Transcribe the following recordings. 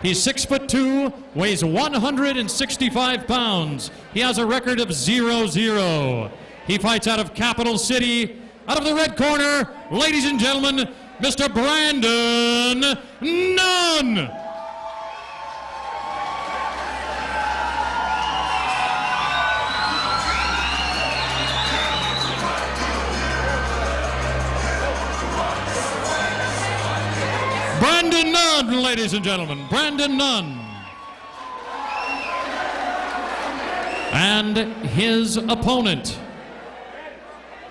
He's 6'2", weighs 165 pounds. He has a record of 0-0. He fights out of Capital City. Out of the red corner, ladies and gentlemen, Mr. Brandon Nunn. Brandon Nunn, ladies and gentlemen, Brandon Nunn. And his opponent.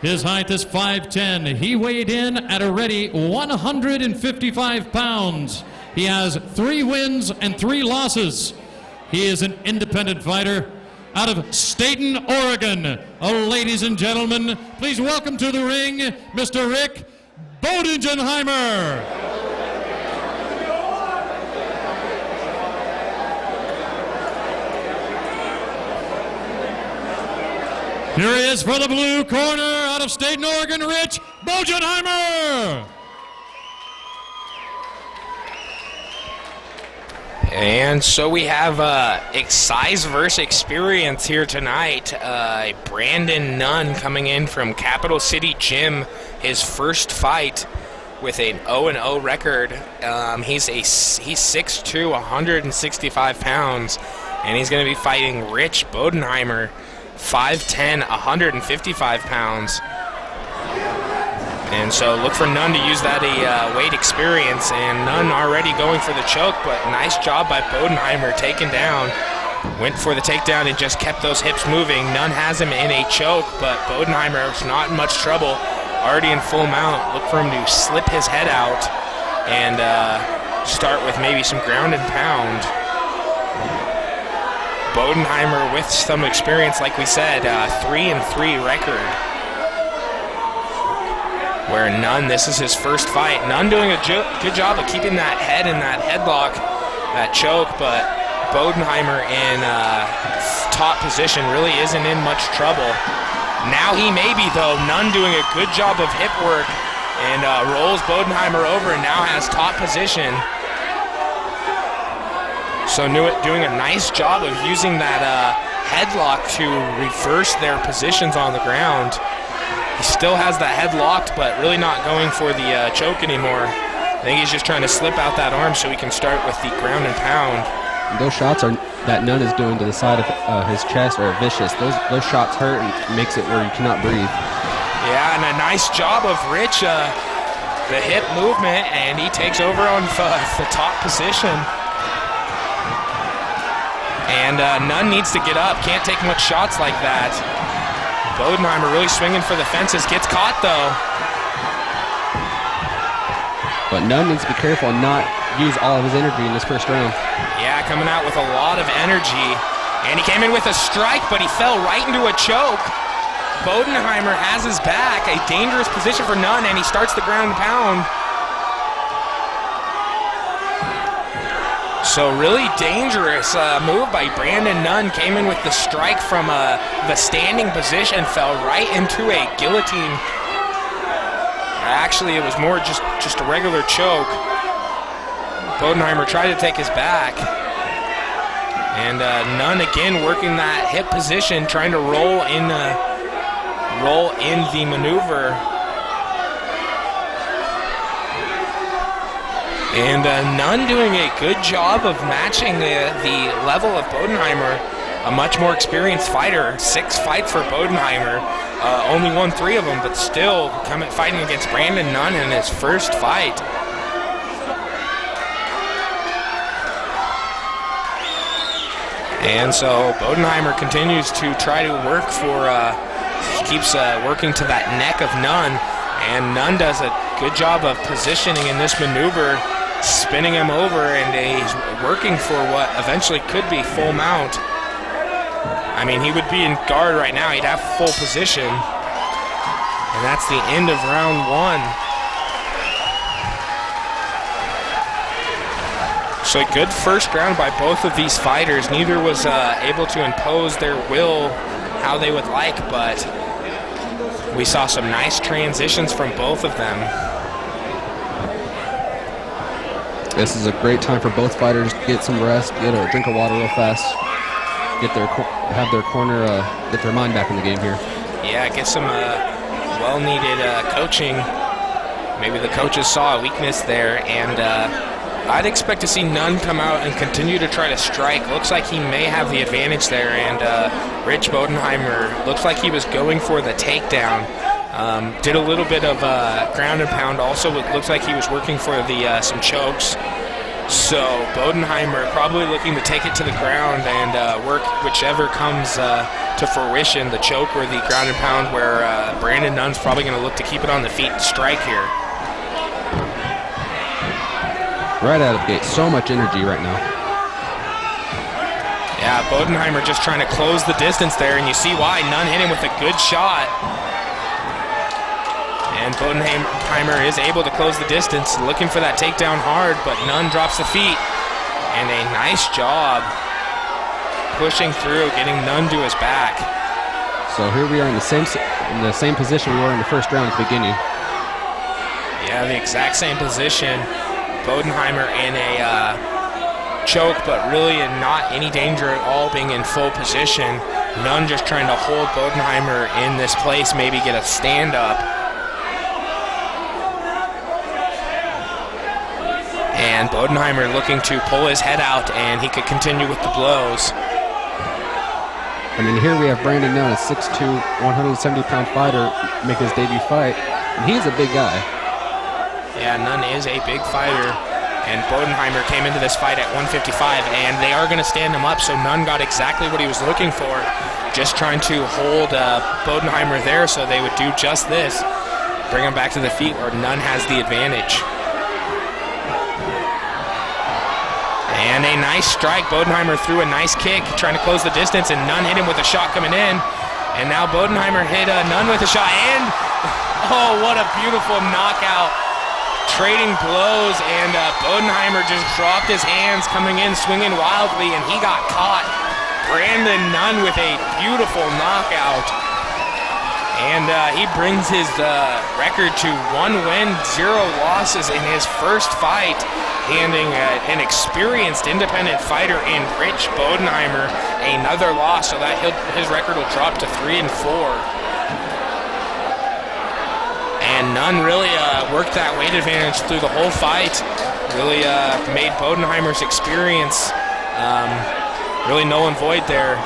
His height is 5'10". He weighed in at a ready 155 pounds. He has 3 wins and 3 losses. He is an independent fighter out of Staten, Oregon. Oh, ladies and gentlemen, please welcome to the ring, Mr. Rick Boedigheimer. Here he is for the blue corner out of Staten, Oregon, Rich Boedigheimer. And so we have size versus experience here tonight. Brandon Nunn coming in from Capital City Gym, his first fight with an 0-0 record. He's 6'2", 165 pounds, and he's going to be fighting Rich Boedigheimer, 5'10", 155 pounds. And so look for Nunn to use that weight experience, and Nunn already going for the choke, but nice job by Boedigheimer, taken down. Went for the takedown and just kept those hips moving. Nunn has him in a choke, but Boedigheimer's not in much trouble. Already in full mount. Look for him to slip his head out and start with maybe some ground and pound. Boedigheimer with some experience, like we said, 3-3 record. Where Nunn, this is his first fight. Nunn doing a good job of keeping that head in that headlock, that choke, but Boedigheimer in top position really isn't in much trouble. Now he may be, though. Nunn doing a good job of hip work and rolls Boedigheimer over and now has top position. So doing a nice job of using that headlock to reverse their positions on the ground. He still has that head locked, but really not going for the choke anymore. I think he's just trying to slip out that arm so he can start with the ground and pound. Those shots that Nunn is doing to the side of his chest are vicious. Those shots hurt and makes it where you cannot breathe. Yeah, and a nice job of Rich, the hip movement, and he takes over on the top position. And Nunn needs to get up. Can't take much shots like that. Boedigheimer really swinging for the fences. Gets caught, though. But Nunn needs to be careful and not use all of his energy in this first round. Yeah, coming out with a lot of energy. And he came in with a strike, but he fell right into a choke. Boedigheimer has his back. A dangerous position for Nunn, and he starts the ground and pound. So really dangerous move by Brandon Nunn. Came in with the strike from the standing position, fell right into a guillotine. Actually, it was more just a regular choke. Boedigheimer tried to take his back. And Nunn again working that hip position, trying to roll in the maneuver. And Nunn doing a good job of matching the level of Boedigheimer, a much more experienced fighter. 6 fights for Boedigheimer, only won 3 of them, but still fighting against Brandon Nunn in his first fight. And so Boedigheimer continues to try to work for, keeps working to that neck of Nunn, and Nunn does a good job of positioning in this maneuver, spinning him over, and he's working for what eventually could be full mount. I mean, he would be in guard right now. He'd have full position. And that's the end of round 1. So a good first round by both of these fighters. Neither was able to impose their will how they would like, but we saw some nice transitions from both of them. This is a great time for both fighters to get some rest, get a drink of water real fast, get their get their mind back in the game here. Yeah, get some well-needed coaching. Maybe the coaches saw a weakness there, and I'd expect to see Nunn come out and continue to try to strike. Looks like he may have the advantage there, and Rich Boedigheimer looks like he was going for the takedown. Did a little bit of ground and pound. Also, it looks like he was working for the some chokes. So Boedigheimer probably looking to take it to the ground and work whichever comes to fruition, the choke or the ground and pound, where Brandon Nunn's probably going to look to keep it on the feet and strike here. Right out of the gate, so much energy right now. Yeah, Boedigheimer just trying to close the distance there, and you see why. Nunn hit him with a good shot. And Boedigheimer is able to close the distance, looking for that takedown hard, but Nunn drops the feet. And a nice job pushing through, getting Nunn to his back. So here we are in the same position we were in the first round at the beginning. Yeah, the exact same position. Boedigheimer in a choke, but really in not any danger at all, being in full position. Nunn just trying to hold Boedigheimer in this place, maybe get a stand-up. And Boedigheimer looking to pull his head out, and he could continue with the blows. I mean, here we have Brandon Nunn, a 6'2", 170-pound fighter, make his debut fight, and he's a big guy. Yeah, Nunn is a big fighter, and Boedigheimer came into this fight at 155, and they are going to stand him up, so Nunn got exactly what he was looking for, just trying to hold Boedigheimer there so they would do just this, bring him back to the feet where Nunn has the advantage. And a nice strike. Boedigheimer threw a nice kick, trying to close the distance, and Nunn hit him with a shot coming in. And now Boedigheimer hit Nunn with a shot, and oh, what a beautiful knockout. Trading blows, and Boedigheimer just dropped his hands, coming in, swinging wildly, and he got caught. Brandon Nunn with a beautiful knockout. And he brings his record to 1 win, 0 losses in his first fight, handing an experienced independent fighter in Rich Boedigheimer another loss, so that his record will drop to 3-4. And Nunn really worked that weight advantage through the whole fight. Really made Boedigheimer's experience really null and void there,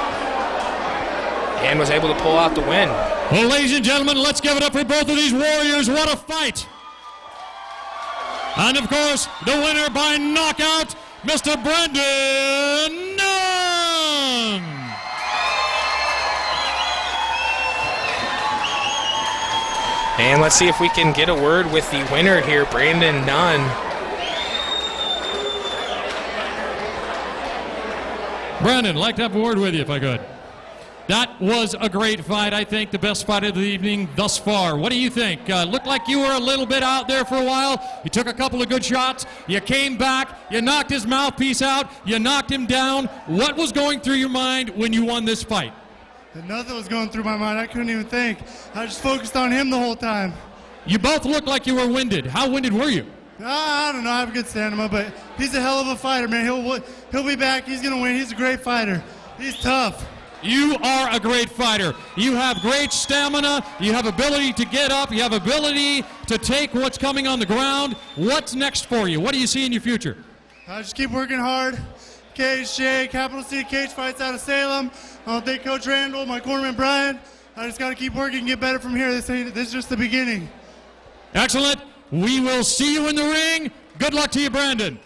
and was able to pull out the win. Well, ladies and gentlemen, let's give it up for both of these warriors. What a fight. And, of course, the winner by knockout, Mr. Brandon Nunn. And let's see if we can get a word with the winner here, Brandon Nunn. Brandon, I'd like to have a word with you if I could. That was a great fight. I think the best fight of the evening thus far. What do you think? Looked like you were a little bit out there for a while. You took a couple of good shots. You came back. You knocked his mouthpiece out. You knocked him down. What was going through your mind when you won this fight? Nothing was going through my mind. I couldn't even think. I just focused on him the whole time. You both looked like you were winded. How winded were you? I don't know. I have a good stamina, but he's a hell of a fighter, man. He'll be back. He's going to win. He's a great fighter. He's tough. You are a great fighter. You have great stamina. You have ability to get up. You have ability to take what's coming on the ground. What's next for you? What do you see in your future? I just keep working hard. KHJ, Capital City Cage Fights out of Salem. I'll thank Coach Randall, my cornerman Brian. I just got to keep working and get better from here. This is just the beginning. Excellent. We will see you in the ring. Good luck to you, Brandon.